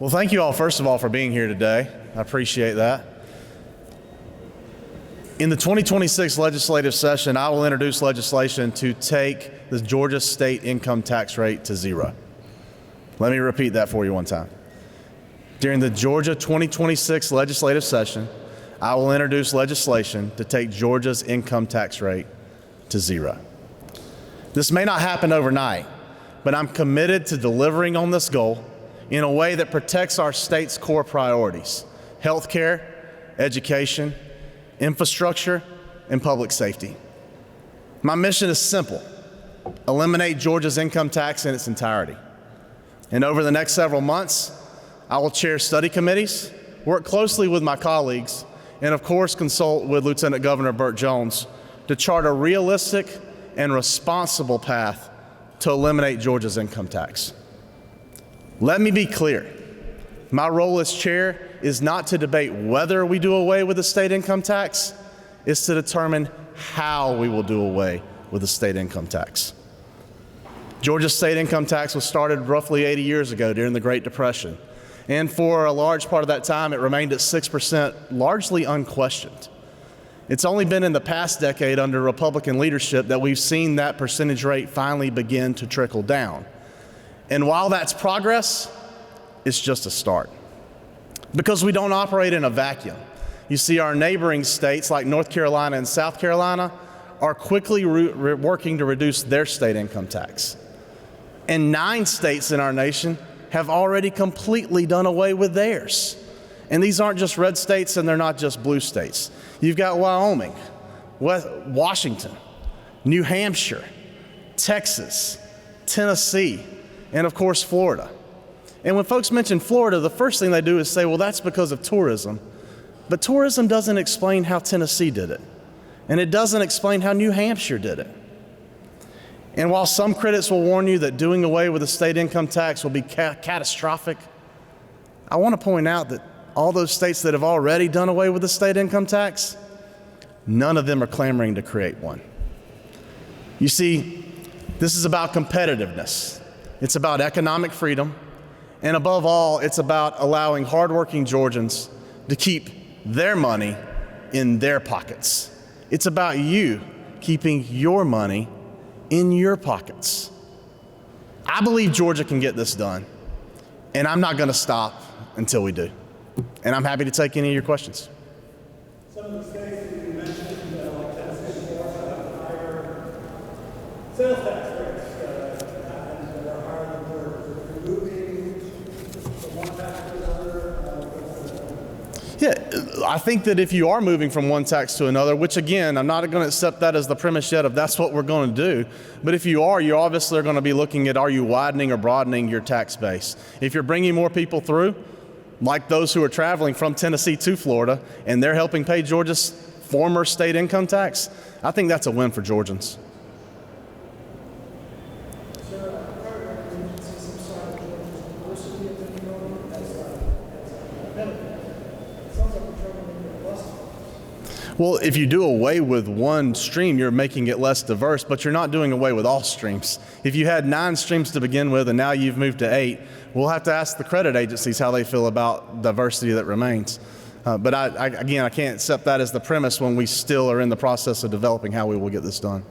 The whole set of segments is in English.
Well, thank you all, first of all, for being here today. I appreciate that. In the 2026 legislative session, I will introduce legislation to take the Georgia state income tax rate to zero. Let me repeat that for you one time. During the Georgia 2026 legislative session, I will introduce legislation to take Georgia's income tax rate to zero. This may not happen overnight, but I'm committed to delivering on this goal in a way that protects our state's core priorities: healthcare, education, infrastructure, and public safety. My mission is simple: eliminate Georgia's income tax in its entirety. And over the next several months, I will chair study committees, work closely with my colleagues, and of course consult with Lieutenant Governor Burt Jones to chart a realistic and responsible path to eliminate Georgia's income tax. Let me be clear. My role as chair is not to debate whether we do away with the state income tax, it's to determine how we will do away with the state income tax. Georgia's state income tax was started roughly 80 years ago during the Great Depression. And for a large part of that time, it remained at 6%, largely unquestioned. It's only been in the past decade under Republican leadership that we've seen that percentage rate finally begin to trickle down. And while that's progress, it's just a start. Because we don't operate in a vacuum. You see, our neighboring states like North Carolina and South Carolina are quickly working to reduce their state income tax. And 9 states in our nation have already completely done away with theirs. And these aren't just red states, and they're not just blue states. You've got Wyoming, Washington, New Hampshire, Texas, Tennessee, and of course, Florida. And when folks mention Florida, the first thing they do is say, well, that's because of tourism. But tourism doesn't explain how Tennessee did it. And it doesn't explain how New Hampshire did it. And while some critics will warn you that doing away with the state income tax will be catastrophic, I want to point out that all those states that have already done away with the state income tax, none of them are clamoring to create one. You see, this is about competitiveness. It's about economic freedom. And above all, it's about allowing hardworking Georgians to keep their money in their pockets. It's about you keeping your money in your pockets. I believe Georgia can get this done, and I'm not going to stop until we do. And I'm happy to take any of your questions. Some of the states that you mentioned, like Tennessee and Florida, have higher sales tax rates, and they're higher than we're moving from one tax to another. Yeah, I think that if you are moving from one tax to another, which again, I'm not going to accept that as the premise yet of that's what we're going to do, but if you are, you obviously are going to be looking at, are you widening or broadening your tax base? If you're bringing more people through, like those who are traveling from Tennessee to Florida, and they're helping pay Georgia's former state income tax, I think that's a win for Georgians. Well, if you do away with one stream, you're making it less diverse, but you're not doing away with all streams. If you had 9 streams to begin with and now you've moved to 8, we'll have to ask the credit agencies how they feel about diversity that remains. But again, I can't accept that as the premise when we still are in the process of developing how we will get this done.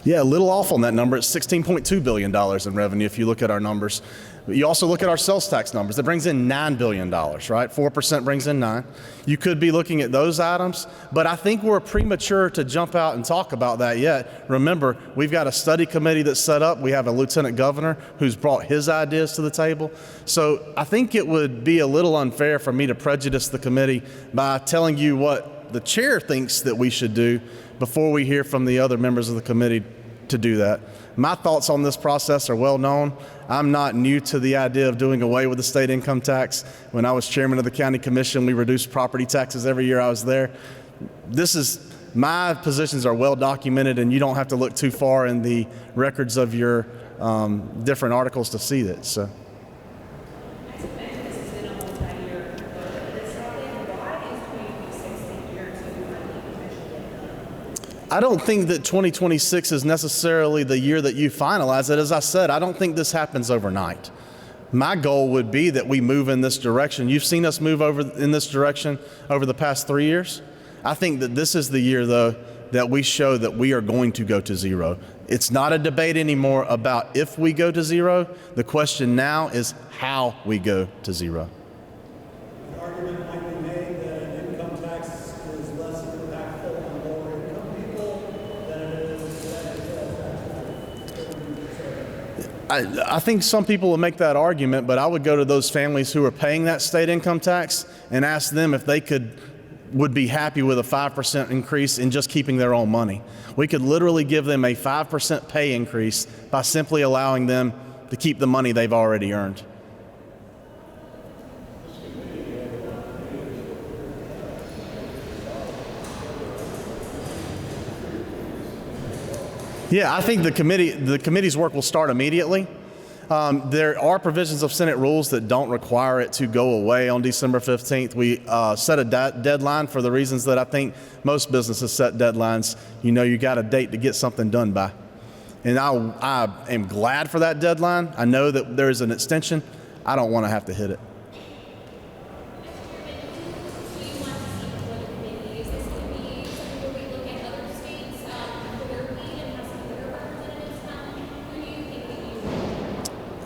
Yeah, a little off on that number. It's $16.2 billion in revenue if you look at our numbers. You also look at our sales tax numbers. That brings in $9 billion, right? 4% brings in 9. You could be looking at those items, but I think we're premature to jump out and talk about that yet. Remember, we've got a study committee that's set up. We have a lieutenant governor who's brought his ideas to the table. So I think it would be a little unfair for me to prejudice the committee by telling you what the chair thinks that we should do before we hear from the other members of the committee to do that. My thoughts on this process are well known. I'm not new to the idea of doing away with the state income tax. When I was chairman of the county commission, we reduced property taxes every year I was there. My positions are well documented, and you don't have to look too far in the records of your different articles to see that. So. I don't think that 2026 is necessarily the year that you finalize it. As I said, I don't think this happens overnight. My goal would be that we move in this direction. You've seen us move over in this direction over the past 3 years. I think that this is the year, though, that we show that we are going to go to zero. It's not a debate anymore about if we go to zero. The question now is how we go to zero. An argument might be made that an income tax is less impactful on lower income people than it is a sales tax. I think some people will make that argument, but I would go to those families who are paying that state income tax and ask them if they would be happy with a 5% increase in just keeping their own money. We could literally give them a 5% pay increase by simply allowing them to keep the money they've already earned. Yeah, I think the committee's work will start immediately. There are provisions of Senate rules that don't require it to go away on December 15th. We set a deadline for the reasons that I think most businesses set deadlines. You know, you got a date to get something done by. And I am glad for that deadline. I know that there is an extension. I don't want to have to hit it.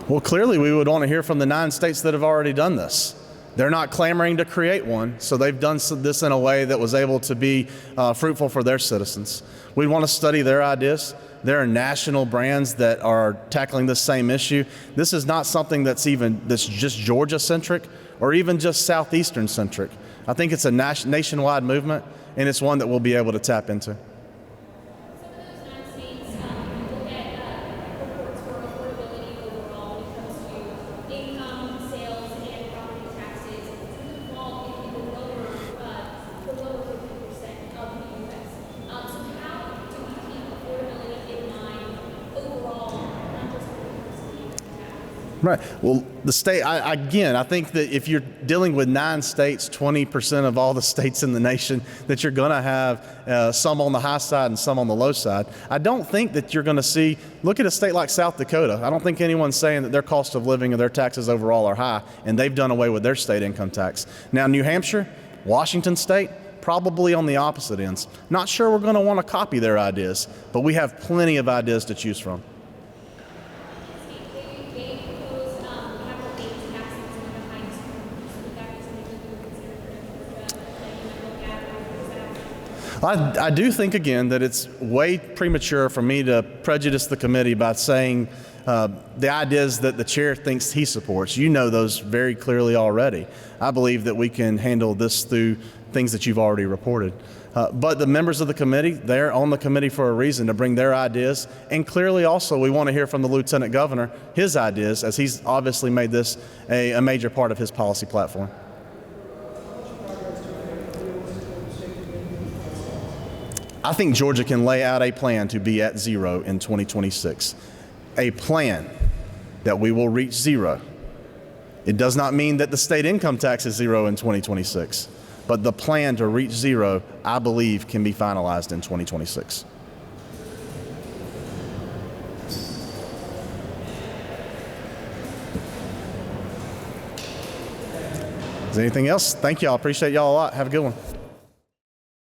Well, clearly we would want to hear from the 9 states that have already done this. They're not clamoring to create one, so they've done this in a way that was able to be fruitful for their citizens. We want to study their ideas. There are national brands that are tackling this same issue. This is not something that's just Georgia-centric or even just Southeastern-centric. I think it's a nationwide movement, and it's one that we'll be able to tap into. Right. Well, the state, I think that if you're dealing with 9 states, 20% of all the states in the nation, that you're going to have some on the high side and some on the low side. I don't think that you're going to look at a state like South Dakota. I don't think anyone's saying that their cost of living or their taxes overall are high, and they've done away with their state income tax. Now, New Hampshire, Washington State, probably on the opposite ends. Not sure we're going to want to copy their ideas, but we have plenty of ideas to choose from. I do think, again, that it's way premature for me to prejudice the committee by saying the ideas that the chair thinks he supports. You know those very clearly already. I believe that we can handle this through things that you've already reported. But the members of the committee, they're on the committee for a reason, to bring their ideas. And clearly also we want to hear from the Lieutenant Governor, his ideas, as he's obviously made this a major part of his policy platform. I think Georgia can lay out a plan to be at zero in 2026. A plan that we will reach zero. It does not mean that the state income tax is zero in 2026, but the plan to reach zero, I believe, can be finalized in 2026. Is there anything else? Thank y'all. Appreciate y'all a lot. Have a good one.